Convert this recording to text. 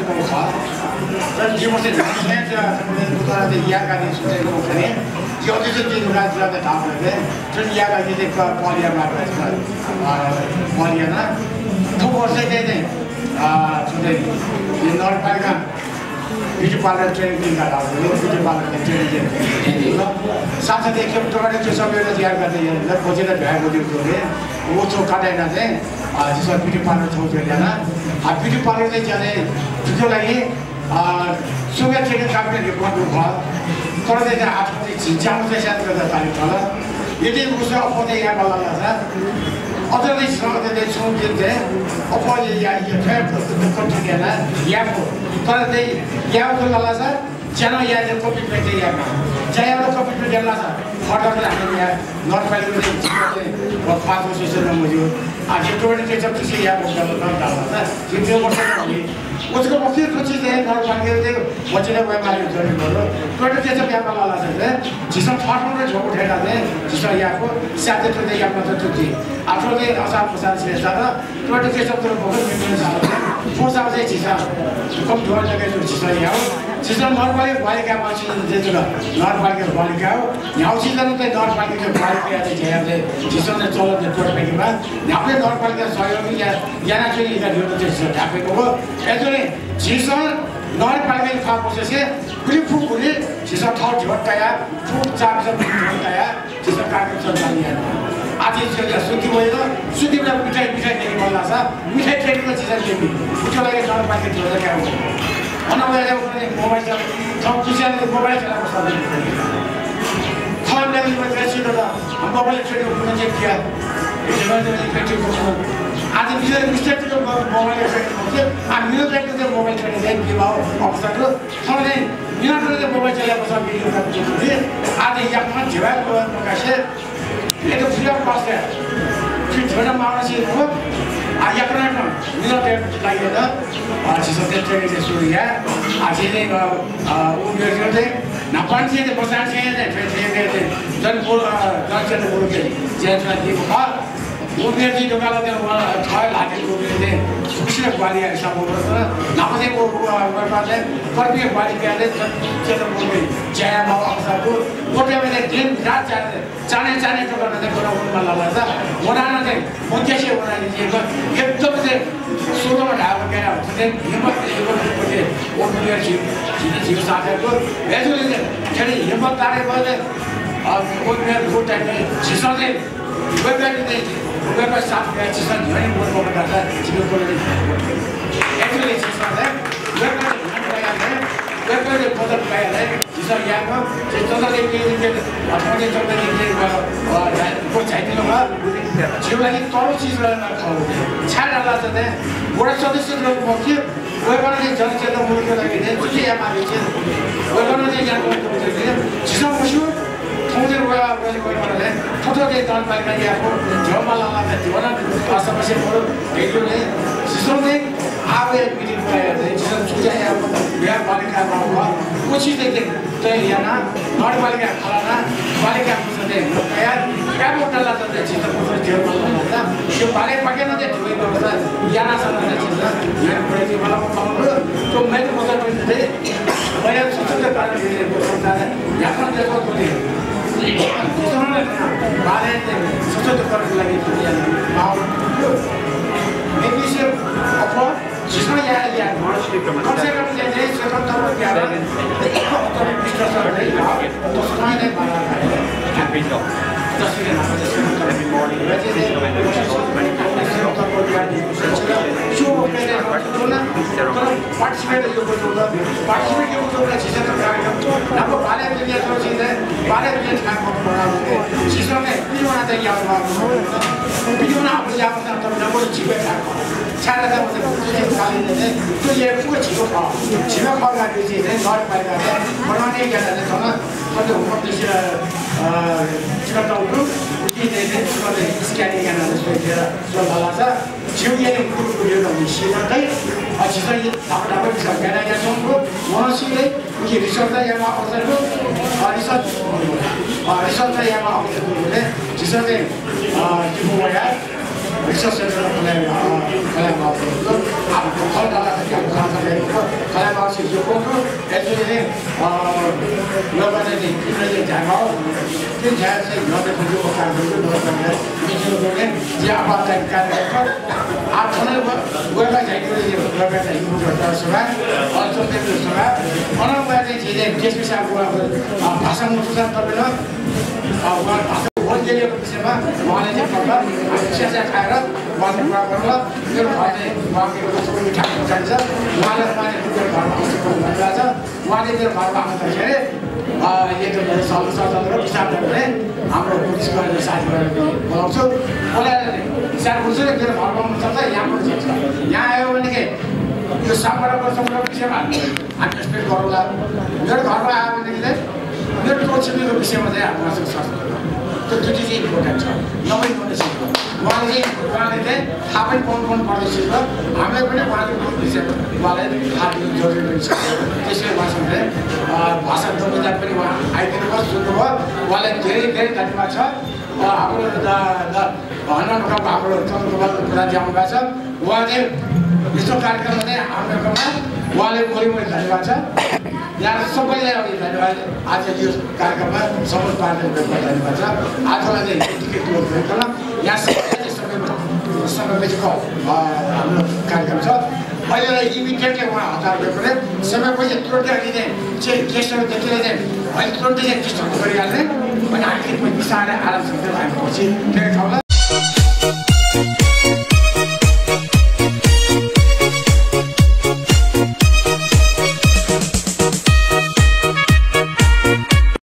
거 그래서 이곳에 남편자 부산한테 이야기하는 수제로 목사님 어디서 지금 가지라도 다 보는데 전 이야기하게 될 거 머리야 말했어 머리야나 토고세 되네 주제 옛날 빨간 뷰티 파러 트레이닝 가라고 뷰티 파러 트레이닝 사사대 캡터가 저서면서 이야기하는데 거기다 배우고 그래 5초 가다는데 지서 뷰티 파러 저기잖아 뷰티 파러 되잖아요 그거라니 소개팅을 가면 이렇게 봐 그런데 이제 앞으로 진짜 무슨 생각을 하니까 이제 무슨 어퍼데이가 말라서 어떤 데 지나가는데 좋은데 어퍼데이 이게 페퍼스 컨트롤이나 야구 그런데 야구를 말라서 저는 야구 커피 팩트 야구 자야로 커피 팩트 야구라서 허가를 안 하냐 노트패드로 지금 뭐 파도 시스템은 뭐죠 아직 그런데 저 뜻이 야구 가면 나와서 지금 뭐 उसको मुख्य रुचि चाहिँ नरपालिकाले बचेर गए मालिक गरेको टोटल चाहिँ यहाँ लालाले जिसम फाट्नु झोक उठेर चाहिँ जिसम यहाँको साथै त्यो यहाँ मात्र चुक्ति आफ्रोले असार प्रसाद श्रेष्ठ र टोटल चाहिँ सब बहुत मिल्ने छ फोसा चाहिँ जिसम कम ढोल लगाएको जिसम यहाँ जिसम नरपालिका मान्छे चाहिँ नरपालिका बालिका हो यहाँ सिजन चाहिँ नरपालिका बालिका चाहिँ यहाँ जिसम चाहिँ चलाउने टोटलमा हामीले नरपालिका सहयोगी यहाँ चाहिँ यिनीहरू चाहिँ ढाकेको हो 지선 너를 발견 다 보세요. 그리고 우리 지선 더 좋다야, 북자에서 좋다야, 지선 가격 전반이야. 아직 저기야 수티보에도 수티보다 미ठाई 되게 몰라서 미ठा이 되는 거 지선 되기. 부처하게 너를 발견 좋다야. 어느 거에 우리 모바일 저 기시하는 모바일 전화로 써드리는 처음에 이거 대신으로 모바일 처리를 보는 게 기야. 이제는 이렇게 보면 아직 미세한 미스테이크도 모바일 처리 미노트레이크도 모바일 처리 된 기와우 없어도 서울에 미노트레이크 모바일 처리하고서 미리로 가고 있는데 아직 약만 제발 그런 것이 얘도 부정 봤어요. 그 전화 마음으로 약간은 미노트레이크 라이어도 지속된 트레이닝 소리야 아직은 우리한테 나쁜지에 보상시에 트레이닝에 전 전체를 모르게 제가 이거 우리한테 도가라데 잘 나게 우리한테 수시에 관리할 사람으로서 나머지 뭐가는데 거기에 관리해야 돼 저는 모르게 제가 나와서 그때문에 दिन रात जाने 도가는데 그런 걸 말라서 원하는데 뭔게시 원하는지 이거 एकदम से सोलोमा ढाबा गएर हुन्छ हिम्मत इको ओपनियर जिउ साथीहरुको एजुले चाहिँ हिम्मत तारे भए ओपनियर फुटाले छिसले वेबसाइट साथ गए छिसन झनै बोल्नु पर्छ जिउ कोले एजुले छिसले वेबसाइट पदक पाए जिसम यहाँ चौधरी के अपने चौधरी के को चाहिए लोग जीवन की तौर चीज रहना खाओ छाड़ डाला जाता है बड़ा सदस्य लोग मौके वो बना जनचेतना मुल्क लगे हैं तुझे यहाँ मारे थे वो बना यहाँ को बोलते हैं जिसम मशहूर थोड़े कोई बना है थोड़ा के दान पाएगा यहाँ को जमा लाना है दीवाना आसाम से बोलो देखो नहीं जिसम ने आवे मीटिंग पाया है जिसम चुजा यहाँ बिहार बालिका हुआ कुछ ही देखे तो यहाँ ना नॉर्थ बालिका खाना बालिका कुछ दे यार क्या बोलता लाता है जिसम कुछ जेल में लाता जो बालिका पके ना दे तो ये बोलता यहाँ ना समझना चाहिए यहाँ बड़े जी वाला को तो मैं तो बोलता हूँ दे मैं सोचता कारण ये बोलता है यहाँ ना देखो तो दे बाले सोचता कारण लगे तो यहाँ आओ maybe she afford जिसमें यहाँ कम से कम जैसे स्वतंत्र क्या है तो पिछले साल नहीं था तो सुनाई नहीं पाया है तस्वीरें ना जैसे मॉर्निंग वैसे शो मैंने बोला पार्टिसिपेट जो बोला पार्टिसिपेट जो बोला चीज़ें तो क्या ना वो बाले के लिए तो चीज़ें बाले के लिए काम करना होगा जिसमें वीडियो ना चाहिए आप वीडियो ना आप यहाँ पर तो ना वो जीवे का छाड़ा था मुझे खाली नहीं तो ये पूरा जीवा खाना किसी ने नॉट पाएगा बनाने क्या करते हैं ना तो ऊपर से चिकन टाउन उसी ने उसमें स्कैनिंग करना है तो वाला सा जीव ये पूरा पूरा ना मिशन है अच्छी तरह ये आप भी सब कहना है तो वहाँ से ले ये रिसर्च है यहाँ पर तो रिसर्च है यहाँ पर जिससे जो हुआ है रिसर्च सेन्टर खोलाको आफ्नो खोलाबासी जो कोको यसले लगाउने किनले जागा त्यो जागा चाहिँ नदे खोजेको काम गर्नु नगर्ने मिटिङले जे आवाज कार्यक्रम आठने गएका जाइको लगाएर हिँड्नु पर्छ सभा अल्छोते सभा अनौबाले जे त्यसको साथमा भाषा मुद्दा तपाईले भाषा बोलिएको विषयमा उहाँले चाहिँ पर्दा शिक्षा खाएर उहाँले कुरा गर्नु त्यो घर चाहिँ उहाँको कस्तो मिठा चाहिन्छ उहाँलाई उहाँले मेरो घरमा आउँछ भनिरहेको छ उहाँले मेरो घरमा आउँदाखेरि एक सदन विचारले हाम्रो पुलिस गरेर साथीहरू बोलाउँछु बोलाएर विचार गर्छु मेरो घरमा आउनु सक्छ यहाँ पनि सक्छ यहाँ आयो भने के यो सामग्रीको विषयमा हामी एक्सप्लेन गरौँला मेरो घरमा आयो भनेदेखि चाहिँ मेरो टोचिएको विषयमा चाहिँ हाम्रो सक्छ त्यो दुई चाहिँ इम्पोर्टेन्ट छ नभई पर्ने सिक्नु उहाँले चाहिँ थाहा पनि पाउनु पर्ने सिक्नु हामीले पनि उहाँको विषयमा उहाँलाई थाहा दिनु जरुरी छ त्यसैले उहाँसँग भाषा दोविधा पनि उहाँ आइदिनु भयो सुन्नुभयो उहाँलाई धेरै धेरै धन्यवाद छ हाम्रो हनुमानको हाम्रो चन्द्रगोपाल प्रधानजी आउनुभएको छ उहाँले यस्तो कार्यक्रममा चाहिँ आउनुकोमा उहाँले बोली मैले धन्यवाद छ यहाँ सबैलाई धन्यवाद आज यो कार्यक्रममा सफल पार्टीको धन्यवाद छ आजलाई चाहिँ टिकट दिनु यहाँ समयको हाम्रो कार्यक्रम छ अहिले इमिडिएटली उहाँ हतार गरेर समयपछि तुरन्तै अहिले चाहिँ गेस्टहरू त्यतिले चाहिँ अहिले तुरन्तै चाहिँ गेस्टहरू गरिहाल्ने अनि हामी बिस्तारै आरामसँग हामी पछि फेरि ठाउँलाई